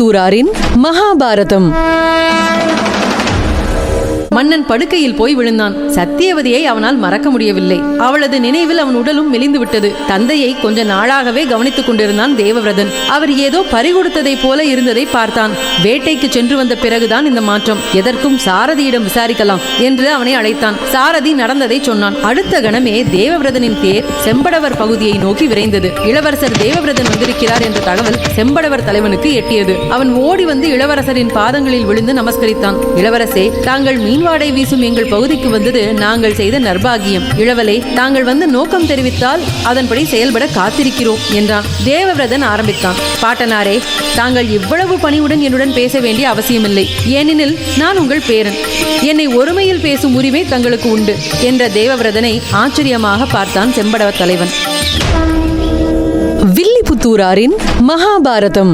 வில்லிபுத்தூராரின் மகாபாரதம். மன்னன் படுக்கையில் போய் விழுந்தான். சத்தியவதியை அவனால் மறக்க முடியவில்லை. அவளது நினைவில் அவன் உடலும் மெலிந்து விட்டது. தந்தையை கொஞ்ச நாளாகவே கவனித்துக் கொண்டிருந்தான் தேவவிரதன். அவர் ஏதோ பறிகொடுத்ததை போல இருந்ததை பார்த்தான். வேட்டைக்கு சென்று வந்த பிறகுதான் இந்த மாற்றம். எதற்கும் சாரதியிடம் விசாரிக்கலாம் என்று அவனை அழைத்தான். சாரதி நடந்ததை சொன்னான். அடுத்த கணமே தேவவிரதனின் தேர் செம்படவர் பகுதியை நோக்கி விரைந்தது. இளவரசர் தேவவிரதன் வந்திருக்கிறார் என்ற தகவல் செம்படவர் தலைவனுக்கு எட்டியது. அவன் ஓடி வந்து இளவரசரின் பாதங்களில் விழுந்து நமஸ்கரித்தான். இளவரசே, தாங்கள் மீன்வாடை வீசும் எங்கள் பகுதிக்கு வந்தது நாங்கள் செய்த நர்பாகியம். இளவலே, தாங்கள் வந்து நோக்கம் தெரிவித்தால் அதன்படி செயல்பட காத்திருக்கிறோம் என்றான். தேவவிரதன் ஆரம்பித்தான். பாட்டனாரே, தாங்கள் இவ்வளவு பணிவுடன் என்னுடன் பேச வேண்டிய அவசியமில்லை. ஏனெனில் நான் உங்கள் பேரன். என்னை ஒருமையில் பேசும் உரிமை தங்களுக்கு உண்டு என்ற தேவவிரதனை ஆச்சரியமாக பார்த்தான் செம்படவர் தலைவன். வில்லிபுத்தூராரின் மகாபாரதம்.